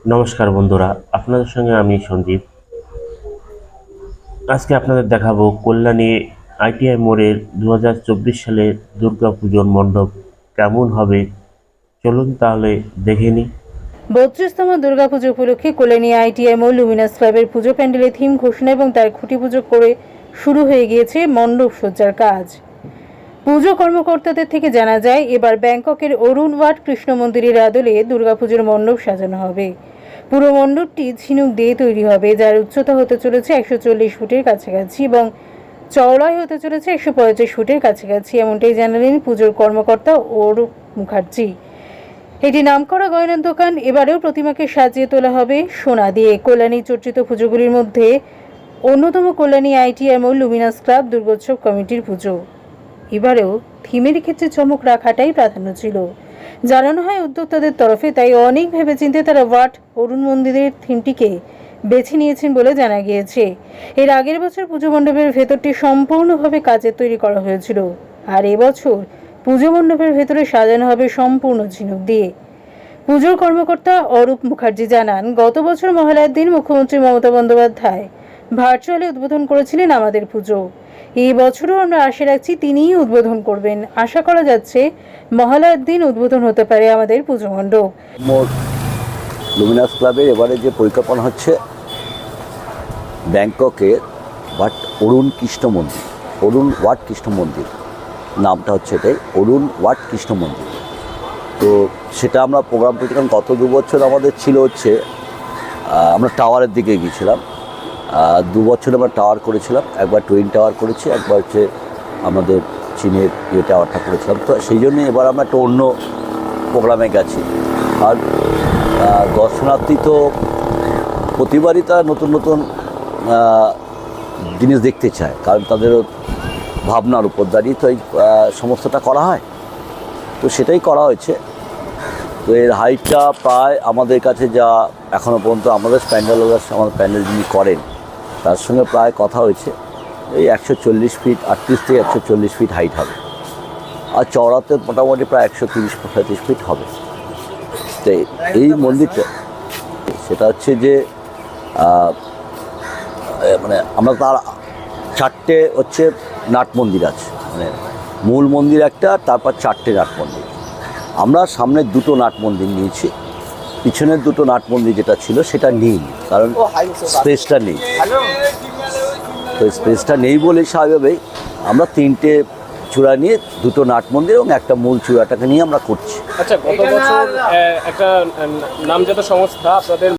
নমস্কার বন্ধুরা, আপনাদের সঙ্গে আমি সঞ্জীব। আজকে আপনাদের দেখাবো কল্যাণী আইটিআই মোড়ের 2024 সালের দুর্গাপুজোর মণ্ডপ কেমন হবে। চলুন তাহলে দেখে নিই। 32তম দুর্গাপুজো উপলক্ষে কল্যাণী আইটিআই মোড় লুমিনাস ক্লাবের পুজো প্যান্ডেলের থিম ঘোষণা এবং তার খুঁটি পুজো করে শুরু হয়ে গিয়েছে মণ্ডপ সজ্জার কাজ। পুজো কর্মকর্তাদের থেকে জানা যায়, এবার ব্যাংককের অরুণ ওয়াট কৃষ্ণ মন্দিরের আদলে দুর্গাপুজোর মণ্ডপ সাজানো হবে। পুরো মণ্ডপটি ঝিনুক দিয়ে তৈরি হবে, যার উচ্চতা হতে চলেছে 140 ফুটের কাছাকাছি এবং চওড়াই হতে চলেছে 135 ফুটের কাছাকাছি। এমনটাই জানালেন পুজোর কর্মকর্তা অরূপ মুখার্জি। এটি নামকরা গয়নার দোকান। এবারেও প্রতিমাকে সাজিয়ে তোলা হবে সোনা দিয়ে। কল্যাণী চর্চিত পুজোগুলির মধ্যে অন্যতম কল্যাণী আইটিআই মোড় লুমিনাস ক্লাব দুর্গোৎসব কমিটির পুজো। এবারেও থিমের ক্ষেত্রে চমক রাখাটাই প্রাধান্য ছিল, জানানো হয় উদ্যোক্তাদের তরফে। তাই অনেক ভেবেচিন্তে তারা ওয়াট অরুণ মন্দিরের থিমটিকে বেছে নিয়েছেন বলে জানা গিয়েছে। এর আগের বছর পুজো মণ্ডপের ভেতরটি সম্পূর্ণভাবে কাচের তৈরি করা হয়েছিল, আর এবছর পুজো মণ্ডপের ভেতরে সাজানো হবে সম্পূর্ণ ঝিনুক দিয়ে। পুজোর কর্মকর্তা অরূপ মুখার্জি জানান, গত বছর মহালয়ার দিন মুখ্যমন্ত্রী মমতা বন্দ্যোপাধ্যায় ভার্চুয়ালি উদ্বোধন করেছিলেন আমাদের পুজো। এই বছরও আমরা আশা রাখছি তিনিই উদ্বোধন করবেন। আশা করা যাচ্ছে মহালয়ার দিন উদ্বোধন হতে পারে আমাদের পুজো মণ্ডপ। লুমিনাস ক্লাবের এবারে যে পরিকল্পনা হচ্ছে ব্যাংককের অরুণ ওয়াট কৃষ্ণ মন্দির নামটা হচ্ছে এটাই, অরুণ ওয়াট কৃষ্ণ মন্দির। তো সেটা আমরা প্রোগ্রাম করেছিলাম গত 2 বছর। আমাদের ছিল হচ্ছে আমরা টাওয়ারের দিকে গিয়েছিলাম। 2 বছর আমরা টাওয়ার করেছিলাম, একবার টুইন টাওয়ার করেছি, একবার হচ্ছে আমাদের চীনের টাওয়ারটা করেছিলাম। তো সেই জন্যই এবার আমরা একটা অন্য প্রোগ্রামে গেছি। আর দর্শনার্থী তো প্রতিবারই তারা নতুন নতুন জিনিস দেখতে চায়, কারণ তাদেরও ভাবনার উপর দাঁড়িয়ে তো এই সমস্তটা করা হয়। তো সেটাই করা হয়েছে। তো এর হাইটটা প্রায় আমাদের কাছে যা এখনও পর্যন্ত আমাদের প্যান্ডেল যিনি করেন তার সঙ্গে প্রায় কথা হয়েছে, এই 140 ফিট, 38 থেকে 140 ফিট হাইট হবে। আর চওড়াতে মোটামুটি প্রায় 130-135 ফিট হবে। তো এই মন্দিরটা সেটা হচ্ছে যে মানে আমরা তার 4টে হচ্ছে নাট মন্দির আছে, মানে মূল মন্দির একটা, তারপর 4টে নাট মন্দির। আমরা সামনের 2টো নাট মন্দির নিয়েছি, পিছনের 2টো নাট মন্দির যেটা ছিল সেটা নেই, কারণ স্পেসটা নেই। তো স্পেসটা নেই বলে স্বাভাবিকভাবেই আমরা 3টে চূড়া নিয়ে 2টো নাট মন্দির এবং একটা মূল চূড়াটাকে নিয়ে আমরা করছি। আচ্ছা, গত বছর একটা নামজাদা সংস্থা আপনাদের